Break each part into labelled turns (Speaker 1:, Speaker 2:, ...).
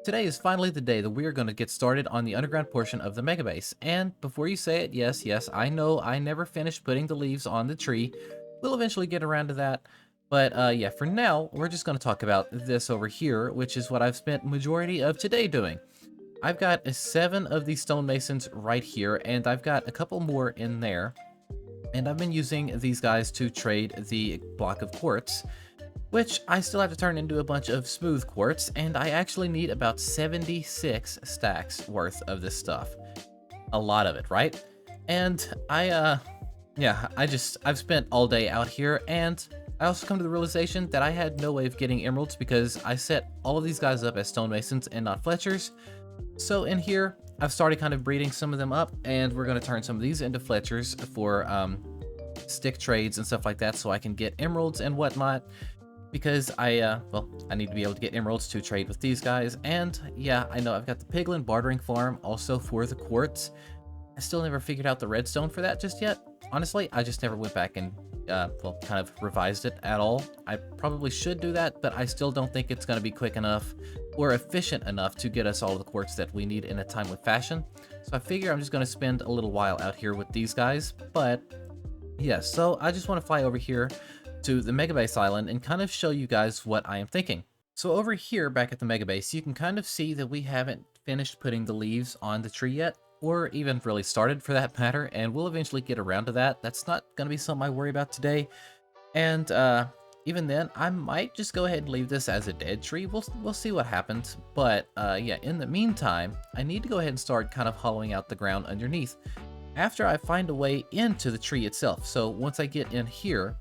Speaker 1: Today is finally the day that we are going to get started on the underground portion of the Megabase. And before you say it, yes, I know I never finished putting the leaves on the tree. We'll eventually get around to that. But yeah, for now, we're just going to talk about this over here, which is what I've spent majority of today doing. I've got 7 of these stonemasons right here, and I've got a couple more in there. And I've been using these guys to trade the block of quartz, which I still have to turn into a bunch of smooth quartz, and I actually need about 76 stacks worth of this stuff. A lot of it, right? And yeah, I've spent all day out here, and I also come to the realization that I had no way of getting emeralds because I set all of these guys up as stonemasons and not Fletchers. So in here, I've started kind of breeding some of them up, and we're going to turn some of these into Fletchers for stick trades and stuff like that, so I can get emeralds and whatnot. Because I need to be able to get emeralds to trade with these guys. And yeah, I know I've got the piglin bartering farm also for the quartz. I still never figured out the redstone for that just yet. Honestly, I just never went back and kind of revised it at all. I probably should do that, but I still don't think it's going to be quick enough or efficient enough to get us all the quartz that we need in a timely fashion. So I figure I'm just going to spend a little while out here with these guys. But yeah, so I just want to fly over here to the Megabase island and kind of show you guys what I am thinking. So over here back at the Megabase, you can kind of see that we haven't finished putting the leaves on the tree yet, or even really started for that matter, and we'll eventually get around to that. That's not going to be something I worry about today. And even then, I might just go ahead and leave this as a dead tree. We'll see what happens. But yeah, in the meantime, I need to go ahead and start kind of hollowing out the ground underneath after I find a way into the tree itself. So once I get in here,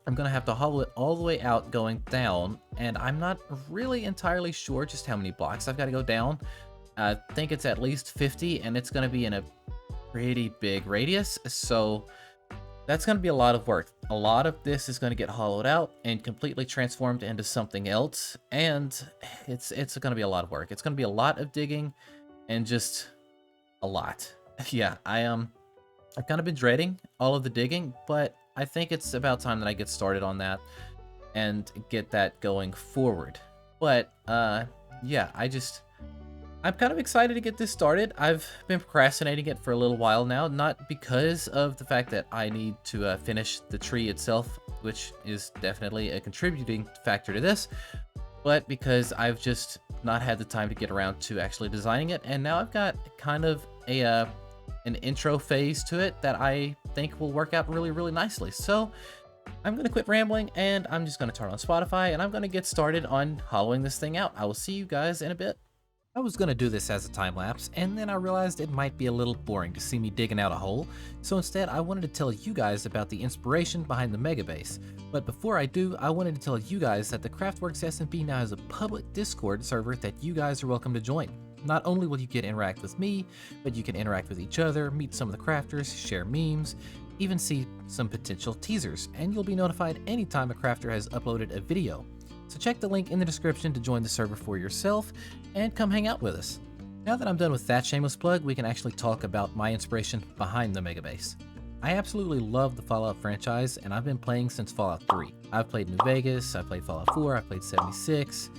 Speaker 1: I'm going to have to hollow it all the way out going down, and I'm not really entirely sure just how many blocks I've got to go down. I think it's at least 50, and it's going to be in a pretty big radius, so that's going to be a lot of work. A lot of this is going to get hollowed out and completely transformed into something else, and it's going to be a lot of work. It's going to be a lot of digging and just a lot. Yeah, I've kind of been dreading all of the digging, but I think it's about time that I get started on that and get that going forward. But yeah, I'm kind of excited to get this started. I've been procrastinating it for a little while now, not because of the fact that I need to finish the tree itself, which is definitely a contributing factor to this, but because I've just not had the time to get around to actually designing it. And now I've got kind of an intro phase to it that I think will work out really, really nicely. So I'm going to quit rambling, and I'm just going to turn on Spotify, and I'm going to get started on hollowing this thing out. I will see you guys in a bit. I was going to do this as a time lapse, and then I realized it might be a little boring to see me digging out a hole, so instead I wanted to tell you guys about the inspiration behind the Megabase. But before I do, I wanted to tell you guys that the CraftWorks SMP now has a public Discord server that you guys are welcome to join. Not only will you get to interact with me, but you can interact with each other, meet some of the crafters, share memes, even see some potential teasers, and you'll be notified anytime a crafter has uploaded a video. So check the link in the description to join the server for yourself, and come hang out with us. Now that I'm done with that shameless plug, we can actually talk about my inspiration behind the Megabase. I absolutely love the Fallout franchise, and I've been playing since Fallout 3. I've played New Vegas, I've played Fallout 4, I've played 76,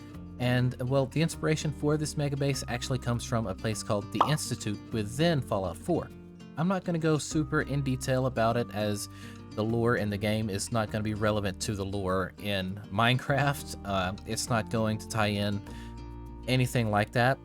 Speaker 1: and, well, the inspiration for this Megabase actually comes from a place called the Institute within Fallout 4. I'm not going to go super in detail about it, as the lore in the game is not going to be relevant to the lore in Minecraft. It's not going to tie in anything like that.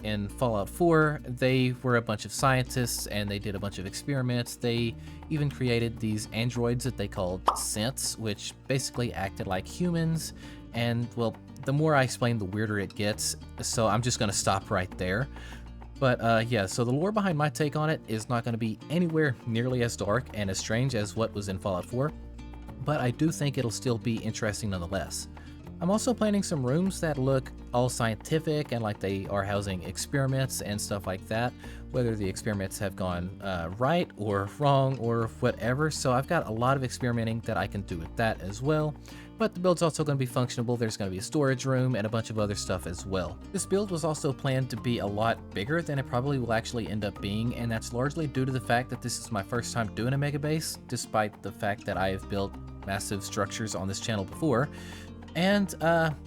Speaker 1: In Fallout 4, they were a bunch of scientists, and they did a bunch of experiments. They even created these androids that they called synths, which basically acted like humans. And, well, the more I explain, the weirder it gets, so I'm just going to stop right there. But yeah, so the lore behind my take on it is not going to be anywhere nearly as dark and as strange as what was in Fallout 4, but I do think it'll still be interesting nonetheless. I'm also planning some rooms that look all scientific and like they are housing experiments and stuff like that, whether the experiments have gone right or wrong or whatever. So I've got a lot of experimenting that I can do with that as well. But the build's also going to be functional. There's going to be a storage room and a bunch of other stuff as well. This build was also planned to be a lot bigger than it probably will actually end up being, and that's largely due to the fact that this is my first time doing a Megabase, despite the fact that I have built massive structures on this channel before. And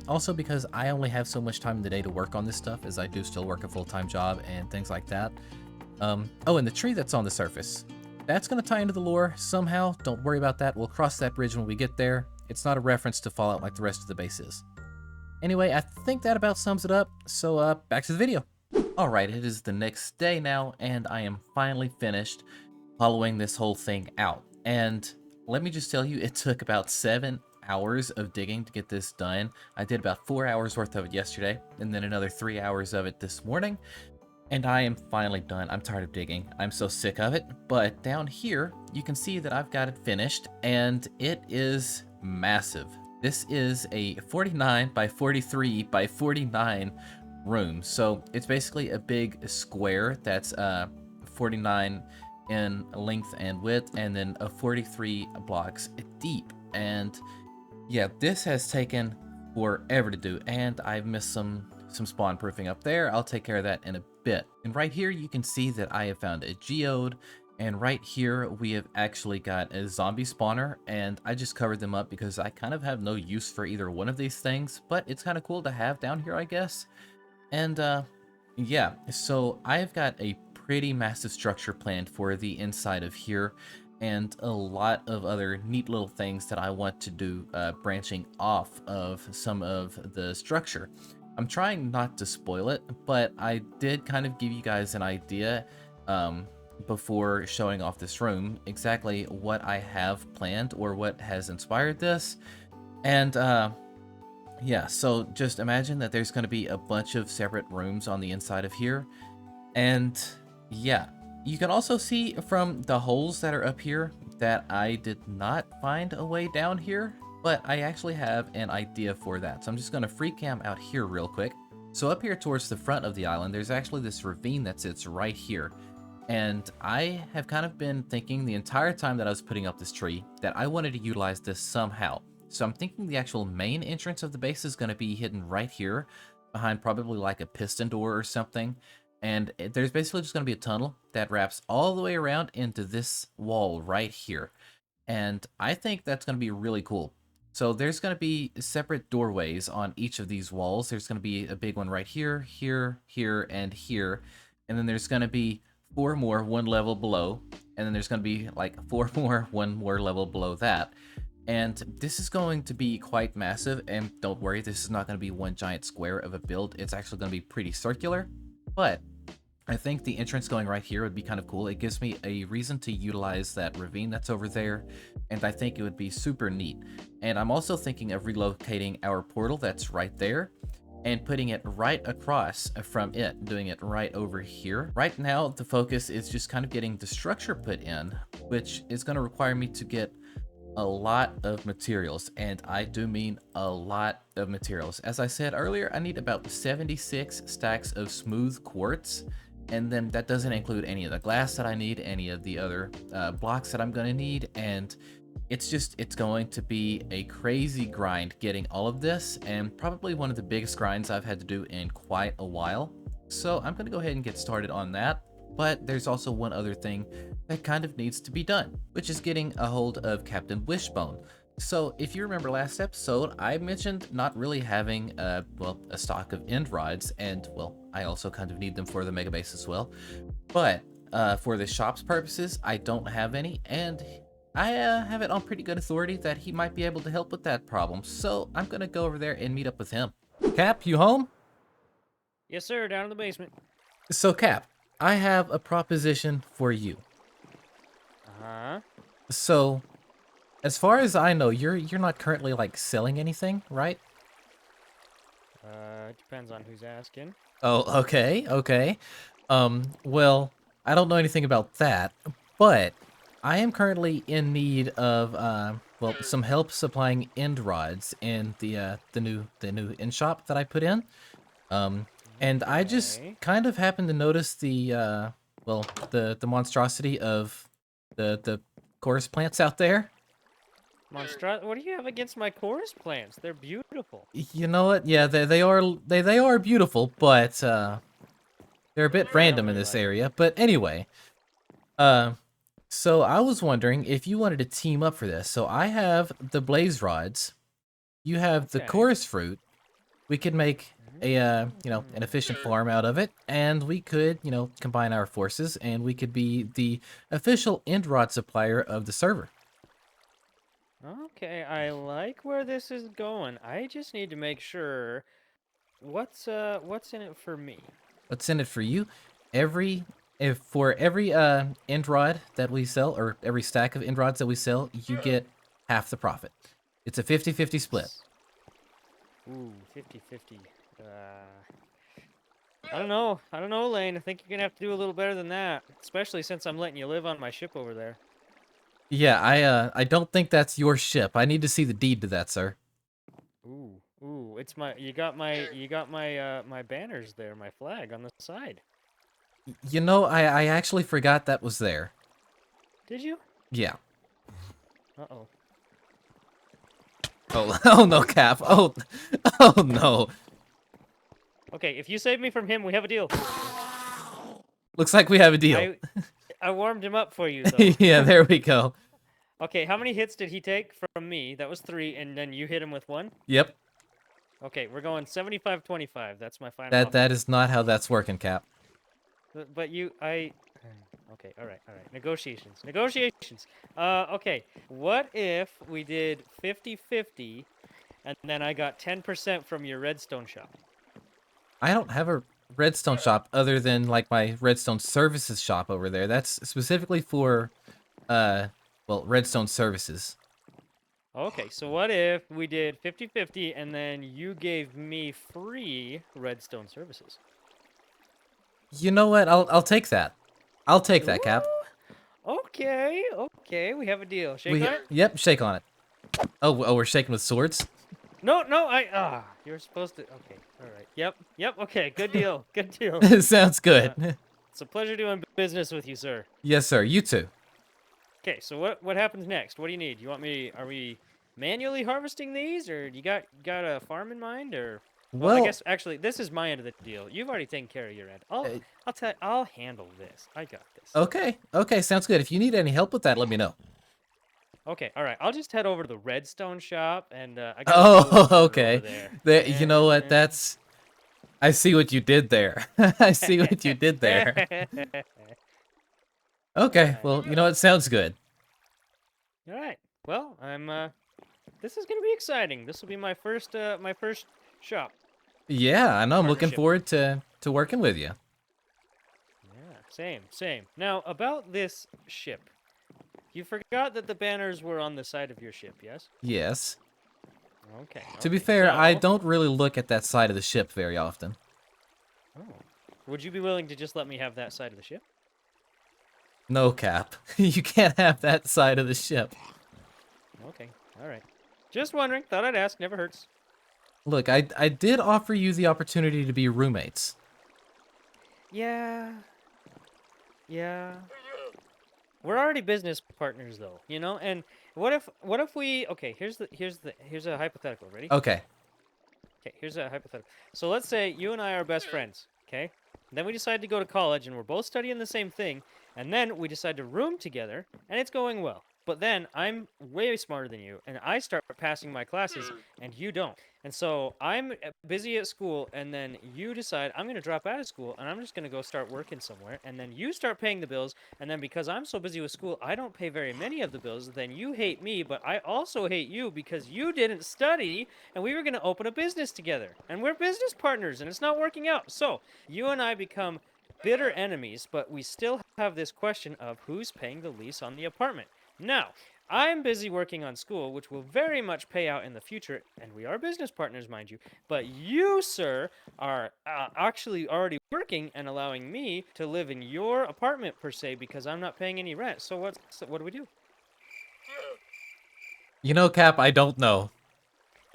Speaker 1: also because I only have so much time in the day to work on this stuff, as I do still work a full-time job and things like that. Oh, and the tree that's on the surface, that's going to tie into the lore somehow. Don't worry about that. We'll cross that bridge when we get there. It's not a reference to Fallout like the rest of the base is. Anyway, I think that about sums it up. So back to the video. All right, it is the next day now, and I am finally finished following this whole thing out. And let me just tell you, it took about 7 hours of digging to get this done. I did about 4 hours worth of it yesterday, and then another 3 hours of it this morning. And I am finally done. I'm tired of digging. I'm so sick of it. But down here, you can see that I've got it finished, and it is massive. This is a 49 by 43 by 49 room. So it's basically a big square that's 49 in length and width, and then a 43 blocks deep. And yeah, this has taken forever to do, and I've missed some spawn proofing up there. I'll take care of that in a bit. And right here you can see that I have found a geode, and right here we have actually got a zombie spawner, and I just covered them up because I kind of have no use for either one of these things, but it's kind of cool to have down here, I guess. And yeah, so I've got a pretty massive structure planned for the inside of here, and a lot of other neat little things that I want to do branching off of some of the structure. I'm trying not to spoil it, but I did kind of give you guys an idea before showing off this room exactly what I have planned or what has inspired this. And yeah, so just imagine that there's going to be a bunch of separate rooms on the inside of here. And yeah, you can also see from the holes that are up here that I did not find a way down here, but I actually have an idea for that. So I'm just going to free cam out here real quick. So up here towards the front of the island, there's actually this ravine that sits right here. And I have kind of been thinking the entire time that I was putting up this tree that I wanted to utilize this somehow. So I'm thinking the actual main entrance of the base is going to be hidden right here behind probably like a piston door or something. And there's basically just going to be a tunnel that wraps all the way around into this wall right here. And I think that's going to be really cool. So there's going to be separate doorways on each of these walls. There's going to be a big one right here, here, here, and here. And then there's going to be 4 more, 1 level below. And then there's going to be like 4 more, 1 more level below that. And this is going to be quite massive, and don't worry, this is not going to be one giant square of a build. It's actually going to be pretty circular, but I think the entrance going right here would be kind of cool. It gives me a reason to utilize that ravine that's over there, and I think it would be super neat. And I'm also thinking of relocating our portal that's right there and putting it right across from it, doing it right over here. Right now, the focus is just kind of getting the structure put in, which is going to require me to get a lot of materials, and I do mean a lot of materials. As I said earlier, I need about 76 stacks of smooth quartz, and then that doesn't include any of the glass that I need, any of the other blocks that I'm going to need, and it's going to be a crazy grind getting all of this, and probably one of the biggest grinds I've had to do in quite a while. So I'm going to go ahead and get started on that. But there's also one other thing that kind of needs to be done, which is getting a hold of Captain Wishbone. So if you remember last episode, I mentioned not really having a stock of end rods, and well, I also kind of need them for the Megabase as well. But for the shop's purposes, I don't have any, and I have it on pretty good authority that he might be able to help with that problem. So I'm gonna go over there and meet up with him. Cap, you home?
Speaker 2: Yes, sir, down in the basement.
Speaker 1: So Cap, I have a proposition for you.
Speaker 2: Uh-huh.
Speaker 1: So, as far as I know, you're not currently like selling anything, right?
Speaker 2: It depends on who's asking.
Speaker 1: Oh, okay. Well, I don't know anything about that, but I am currently in need of some help supplying end rods in the new end shop that I put in. And I just
Speaker 2: Okay.
Speaker 1: kind of happened to notice the the monstrosity of the chorus plants out there.
Speaker 2: What do you have against my chorus plants? They're beautiful.
Speaker 1: You know what? Yeah, they are beautiful, but they're a bit
Speaker 2: I don't
Speaker 1: random in
Speaker 2: really
Speaker 1: this
Speaker 2: like 'em.
Speaker 1: area. But anyway, so I was wondering if you wanted to team up for this. So I have the blaze rods, You have the
Speaker 2: Okay.
Speaker 1: chorus fruit. We could make a an efficient farm out of it, and we could combine our forces, and we could be the official end rod supplier of the server.
Speaker 2: Okay, I like where this is going. I just need to make sure what's in it for me.
Speaker 1: What's in it for you? Every if for every end rod that we sell, or every stack of end rods that we sell, you get half the profit. It's a 50-50 split.
Speaker 2: Ooh, 50-50. I don't know. I don't know, Lane. I think you're gonna have to do a little better than that, especially since I'm letting you live on my ship over there.
Speaker 1: Yeah, I don't think that's your ship. I need to see the deed to that, sir.
Speaker 2: Ooh, it's my my banners there, my flag on the side.
Speaker 1: You know, I actually forgot that was there.
Speaker 2: Did you?
Speaker 1: Yeah.
Speaker 2: Uh-oh.
Speaker 1: Oh, oh no, Cap. Oh, oh no.
Speaker 2: Okay, if you save me from him, we have a deal.
Speaker 1: Looks like we have a deal.
Speaker 2: I warmed him up for you though.
Speaker 1: Yeah, there we go.
Speaker 2: Okay, how many hits did he take from me? That was 3, and then you hit him with 1?
Speaker 1: Yep.
Speaker 2: Okay, we're going 75-25. That's my final offer.
Speaker 1: That is not how that's working, Cap.
Speaker 2: But okay, all right. Negotiations. Okay, what if we did 50-50, and then I got 10% from your redstone shop?
Speaker 1: I don't have a redstone shop other than like my redstone services shop over there. That's specifically for well, redstone services.
Speaker 2: Okay, so what if we did 50-50, and then you gave me free redstone services?
Speaker 1: You know what? I'll take that. I'll take that, Cap.
Speaker 2: Okay, we have a deal. Shake on it?
Speaker 1: Yep, shake on it. Oh, we're shaking with swords?
Speaker 2: No, you're supposed to. Okay, all right. Yep. Okay, good deal. Good deal.
Speaker 1: Sounds good.
Speaker 2: It's a pleasure doing business with you, sir.
Speaker 1: Yes, sir. You too.
Speaker 2: Okay, so what happens next? What do you need? You want me? Are we manually harvesting these, or you got a farm in mind, or? Well, I
Speaker 1: Well,
Speaker 2: guess actually this is my end of the deal. You've already taken care of your end. I'll handle this. I got this.
Speaker 1: okay, sounds good. If you need any help with that, let me know.
Speaker 2: Okay, all right. I'll just head over to the redstone shop, and I got
Speaker 1: Oh, okay.
Speaker 2: over there.
Speaker 1: You know what? I see what you did there. I see what you did there. Okay, well, you know what? Sounds good.
Speaker 2: All right. Well, this is gonna be exciting. This will be my first shop.
Speaker 1: Yeah, I know. I'm looking
Speaker 2: Partnership.
Speaker 1: forward to working with you.
Speaker 2: Yeah, same. Now, about this ship. You forgot that the banners were on the side of your ship, yes?
Speaker 1: Yes.
Speaker 2: Okay.
Speaker 1: To be
Speaker 2: okay,
Speaker 1: fair, I
Speaker 2: so-
Speaker 1: don't really look at that side of the ship very often.
Speaker 2: Oh. Would you be willing to just let me have that side of the ship?
Speaker 1: No, Cap. You can't have that side of the ship.
Speaker 2: Okay. All right. Just wondering. Thought I'd ask. Never hurts.
Speaker 1: Look, I did offer you the opportunity to be roommates.
Speaker 2: Yeah. We're already business partners, though. You know. And what if we? Okay. Here's a hypothetical. Ready?
Speaker 1: Okay.
Speaker 2: Okay, here's a hypothetical. So let's say you and I are best friends, okay? Then we decide to go to college and we're both studying the same thing, and then we decide to room together, and it's going well. But then I'm way smarter than you, and I start passing my classes, and you don't. And so I'm busy at school, and then you decide I'm going to drop out of school, and I'm just going to go start working somewhere. And then you start paying the bills, and then because I'm so busy with school, I don't pay very many of the bills. Then you hate me, but I also hate you because you didn't study, and we were going to open a business together. And we're business partners, and it's not working out. So you and I become bitter enemies, but we still have this question of who's paying the lease on the apartment. Now, I'm busy working on school, which will very much pay out in the future, and we are business partners, mind you. But you, sir, are actually already working and allowing me to live in your apartment, per se, because I'm not paying any rent. So what do we do?
Speaker 1: You know, Cap, I don't know.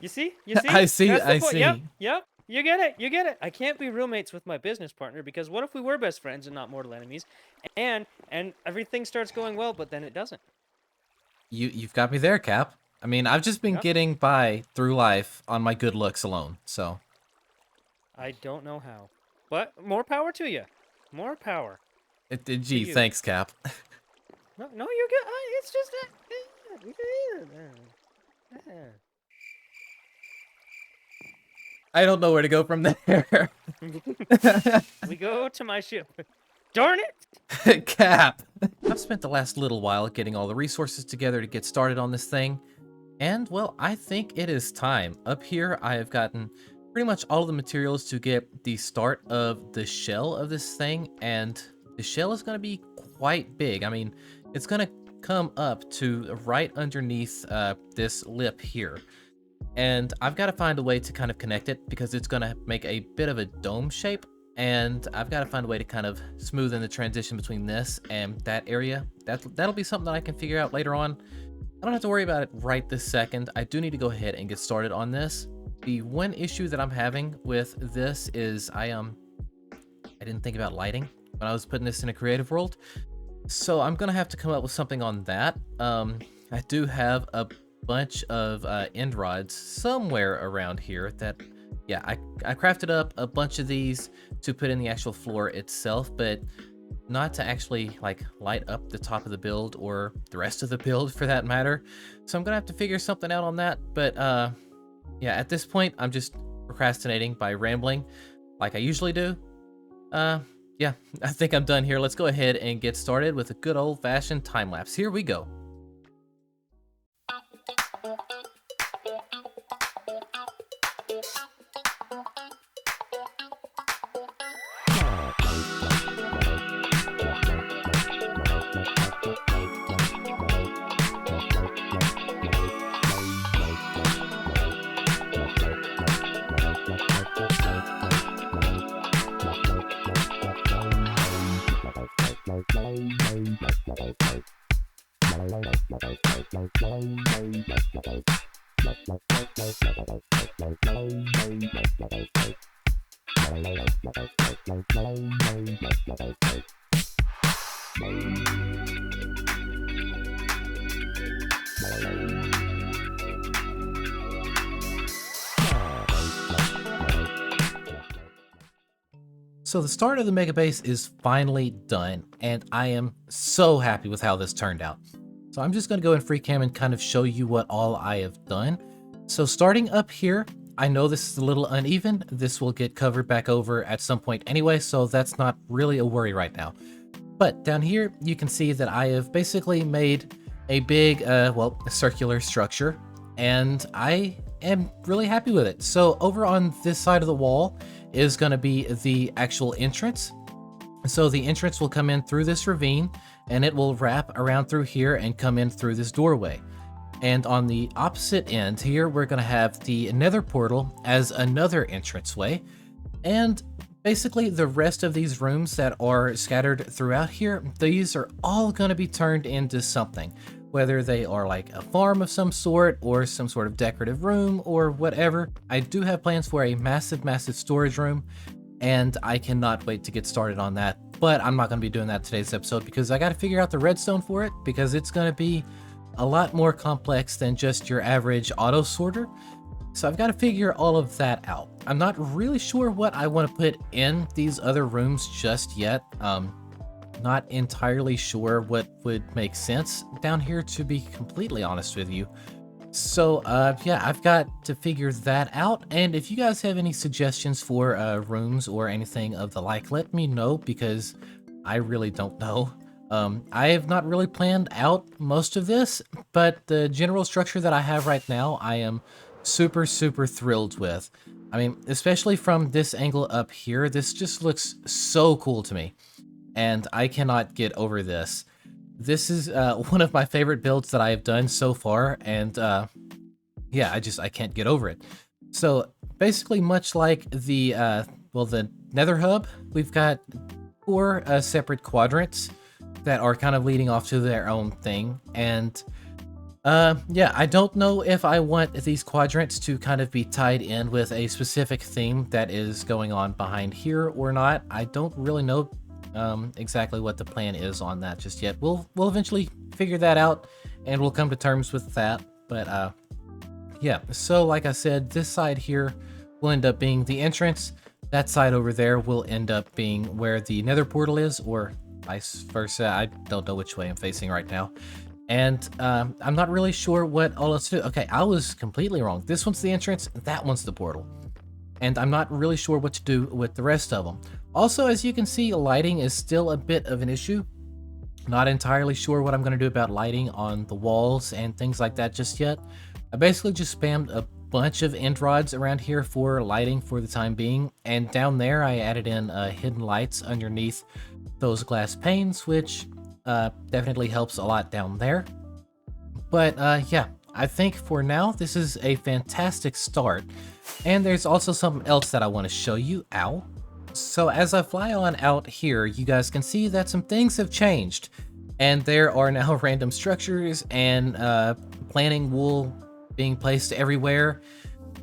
Speaker 2: You see?
Speaker 1: I see,
Speaker 2: That's the
Speaker 1: I
Speaker 2: point.
Speaker 1: see.
Speaker 2: Yep. You get it. I can't be roommates with my business partner because what if we were best friends and not mortal enemies, and everything starts going well, but then it doesn't?
Speaker 1: You've got me there, Cap. I mean, I've just been
Speaker 2: Yep.
Speaker 1: getting by through life on my good looks alone, so.
Speaker 2: I don't know how, but more power to you. More power.
Speaker 1: Gee,
Speaker 2: you.
Speaker 1: thanks, Cap.
Speaker 2: No, you're good. It's just
Speaker 1: I don't know where to go from there.
Speaker 2: We go to my ship. Darn it!
Speaker 1: Cap. I've spent the last little while getting all the resources together to get started on this thing. And, well, I think it is time. Up here, I have gotten pretty much all of the materials to get the start of the shell of this thing. And the shell is going to be quite big. I mean, it's going to come up to right underneath this lip here. And I've got to find a way to kind of connect it because it's going to make a bit of a dome shape. And I've got to find a way to kind of smoothen the transition between this and that area. That'll be something that I can figure out later on. I don't have to worry about it right this second. I do need to go ahead and get started on this. The one issue that I'm having with this is I didn't think about lighting when I was putting this in a creative world. So I'm going to have to come up with something on that. I do have a bunch of end rods somewhere around here that, yeah, I crafted up a bunch of these to put in the actual floor itself, but not to actually like light up the top of the build or the rest of the build for that matter. So I'm gonna have to figure something out on that. But yeah, at this point I'm just procrastinating by rambling like I usually do. Yeah, I think I'm done here. Let's go ahead and get started with a good old-fashioned time lapse. Here we go. So the start of the Megabase is finally done, and I am so happy with how this turned out. So I'm just going to go in free cam and kind of show you what all I have done. So starting up here, I know this is a little uneven. This will get covered back over at some point anyway, so that's not really a worry right now. But down here, you can see that I have basically made a big, well, circular structure, and I am really happy with it. So over on this side of the wall is going to be the actual entrance. So the entrance will come in through this ravine, and it will wrap around through here and come in through this doorway. And on the opposite end here, we're going to have the nether portal as another entranceway. And basically the rest of these rooms that are scattered throughout here, these are all going to be turned into something. Whether they are like a farm of some sort or some sort of decorative room or whatever. I do have plans for a massive, massive storage room, and I cannot wait to get started on that. But I'm not going to be doing that in today's episode because I got to figure out the redstone for it, because it's going to be a lot more complex than just your average auto sorter. So I've got to figure all of that out. I'm not really sure what I want to put in these other rooms just yet. Not entirely sure what would make sense down here, to be completely honest with you. So yeah, I've got to figure that out. And if you guys have any suggestions for rooms or anything of the like, let me know, because I really don't know. I have not really planned out most of this, but the general structure that I have right now, I am super, super thrilled with. I mean, especially from this angle up here, this just looks so cool to me. And I cannot get over this. This is one of my favorite builds that I have done so far, and yeah, I can't get over it. So basically, much like the well, the Nether Hub, we've got 4 separate quadrants that are kind of leading off to their own thing. And yeah, I don't know if I want these quadrants to kind of be tied in with a specific theme that is going on behind here or not. I don't really know exactly what the plan is on that just yet. We'll eventually figure that out, and we'll come to terms with that. But yeah, so like I said, this side here will end up being the entrance. That side over there will end up being where the nether portal is, or vice versa. I don't know which way I'm facing right now. And I'm not really sure what all else to do. Okay, I was completely wrong. This one's the entrance, that one's the portal. and I'm not really sure what to do with the rest of them. Also, as you can see, lighting is still a bit of an issue. Not entirely sure what I'm going to do about lighting on the walls and things like that just yet. I basically just spammed a bunch of end rods around here for lighting for the time being, and down there I added in hidden lights underneath those glass panes, which definitely helps a lot down there. But yeah, I think for now this is a fantastic start, and there's also something else that I want to show you. Ow. So as I fly on out here, you guys can see that some things have changed, and there are now random structures and planting wool being placed everywhere.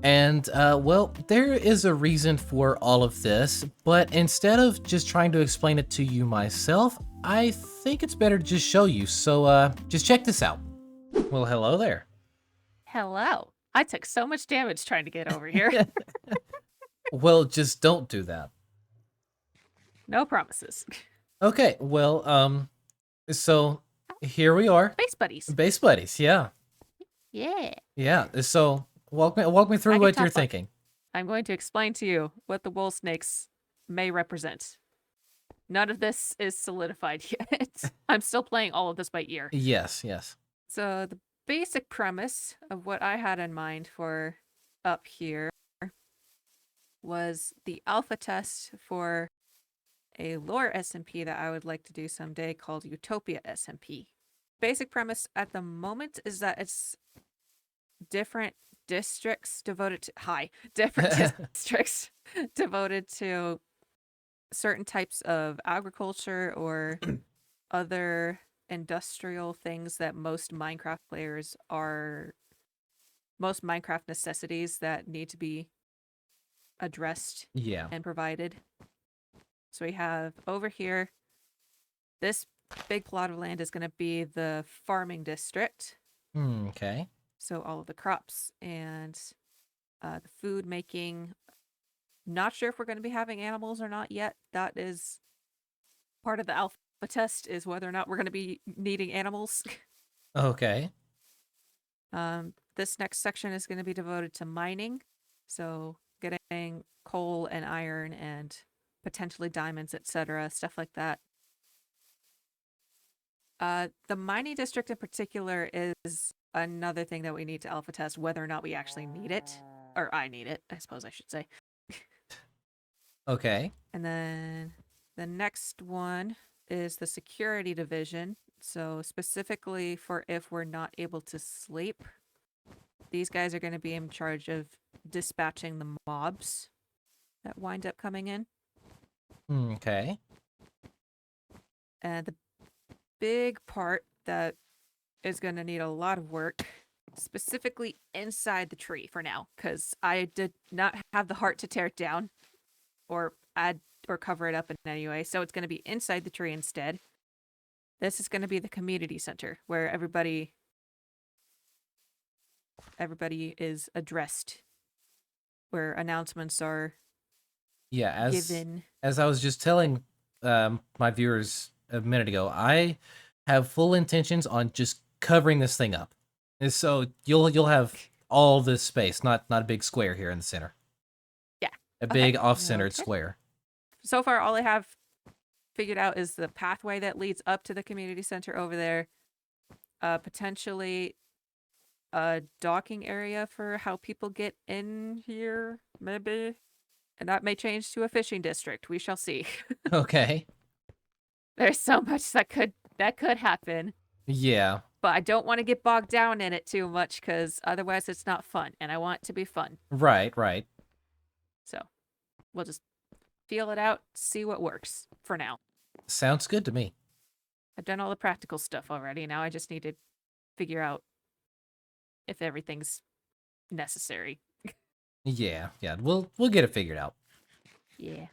Speaker 1: And well, there is a reason for all of this, but instead of just trying to explain it to you myself, I think it's better to just show you. So just check this out. Well, hello there.
Speaker 3: Hello. I took so much damage trying to get over here.
Speaker 1: Well, just don't do that.
Speaker 3: No promises.
Speaker 1: Okay, well, so here we are.
Speaker 3: Base buddies.
Speaker 1: Base buddies, yeah.
Speaker 3: Yeah.
Speaker 1: Yeah, so walk me through
Speaker 3: I can
Speaker 1: what you're
Speaker 3: talk about-
Speaker 1: thinking.
Speaker 3: I'm going to explain to you what the wool snakes may represent. None of this is solidified yet. I'm still playing all of this by ear.
Speaker 1: Yes, yes.
Speaker 3: So the basic premise of what I had in mind for up here was the alpha test for a lore SMP that I would like to do someday called Utopia SMP. Basic premise at the moment is that it's different districts devoted to different districts devoted to certain types of agriculture or other industrial things that most Minecraft necessities that need to be addressed
Speaker 1: Yeah.
Speaker 3: and provided. So we have over here, this big plot of land is going to be the farming district.
Speaker 1: Okay.
Speaker 3: So all of the crops and the food making. Not sure if we're going to be having animals or not yet. That is part of the alpha test, is whether or not we're going to be needing animals.
Speaker 1: Okay.
Speaker 3: This next section is going to be devoted to mining. So getting coal and iron and potentially diamonds, etc., stuff like that. The mining district in particular is another thing that we need to alpha test, whether or not we actually need it. Or I need it, I suppose I should say.
Speaker 1: Okay.
Speaker 3: And then the next one is the security division. So specifically for if we're not able to sleep, these guys are going to be in charge of dispatching the mobs that wind up coming in.
Speaker 1: Okay.
Speaker 3: And the big part that is going to need a lot of work, specifically inside the tree for now, because I did not have the heart to tear it down or add or cover it up in any way. So it's going to be inside the tree instead. This is going to be the community center where everybody is addressed, where announcements are
Speaker 1: Yeah,
Speaker 3: given.
Speaker 1: as I was just telling my viewers a minute ago, I have full intentions on just covering this thing up. And so you'll have all this space, not a big square here in the center.
Speaker 3: Yeah.
Speaker 1: A
Speaker 3: Okay.
Speaker 1: big off-centered
Speaker 3: Okay.
Speaker 1: square.
Speaker 3: So far, all I have figured out is the pathway that leads up to the community center over there. Potentially a docking area for how people get in here, maybe. And that may change to a fishing district. We shall see.
Speaker 1: Okay.
Speaker 3: There's so much that could happen.
Speaker 1: Yeah.
Speaker 3: But I don't want to get bogged down in it too much, because otherwise it's not fun. And I want it to be fun.
Speaker 1: Right, right.
Speaker 3: So we'll just feel it out, see what works for now.
Speaker 1: Sounds good to me.
Speaker 3: I've done all the practical stuff already. Now I just need to figure out if everything's necessary.
Speaker 1: Yeah, yeah. We'll get it figured out.
Speaker 3: Yeah.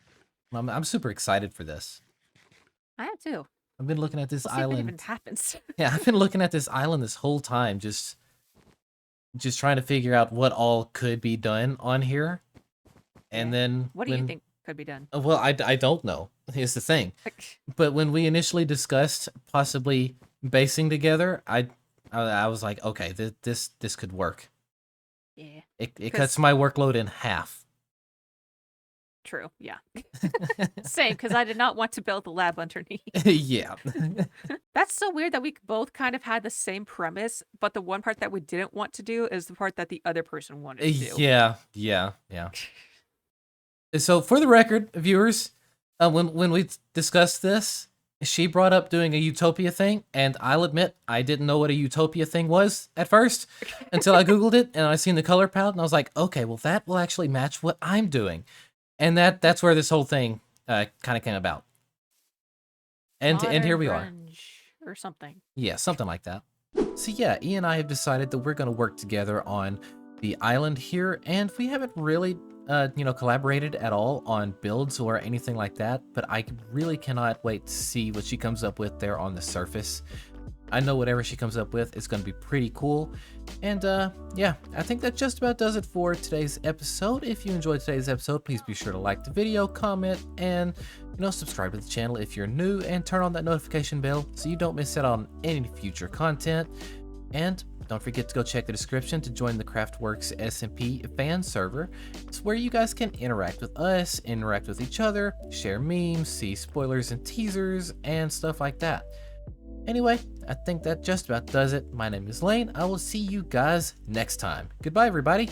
Speaker 1: I'm super excited for this.
Speaker 3: I am too.
Speaker 1: I've been looking at this
Speaker 3: We'll see if it
Speaker 1: island.
Speaker 3: even happens.
Speaker 1: Yeah, I've been looking at this island this whole time, just trying to figure out what all could be done on here. And
Speaker 3: Yeah.
Speaker 1: then
Speaker 3: What do you think could be done?
Speaker 1: Well, I don't know. Is the thing. But when we initially discussed possibly basing together, I was like, okay, this could work.
Speaker 3: Yeah.
Speaker 1: It
Speaker 3: 'Cause-
Speaker 1: cuts my workload in half.
Speaker 3: True. Yeah. Same, because I did not want to build the lab underneath.
Speaker 1: Yeah.
Speaker 3: That's so weird that we both kind of had the same premise, but the one part that we didn't want to do is the part that the other person wanted to do.
Speaker 1: Yeah. So for the record, viewers, when we discussed this, she brought up doing a utopia thing, and I'll admit I didn't know what a utopia thing was at first until I googled it and I seen the color palette and I was like, okay, well that will actually match what I'm doing, and that's where this whole thing kind of came about. And here we are.
Speaker 3: Grunge or something.
Speaker 1: Yeah, something like that. So yeah, E and I have decided that we're going to work together on the island here, and we haven't really collaborated at all on builds or anything like that, but I really cannot wait to see what she comes up with there on the surface. I know whatever she comes up with is going to be pretty cool. And yeah, I think that just about does it for today's episode. If you enjoyed today's episode, please be sure to like the video, comment, and subscribe to the channel if you're new, and turn on that notification bell so you don't miss out on any future content. And don't forget to go check the description to join the CraftWorks SMP fan server. It's where you guys can interact with us, interact with each other, share memes, see spoilers and teasers, and stuff like that. Anyway, I think that just about does it. My name is Lane. I will see you guys next time. Goodbye, everybody.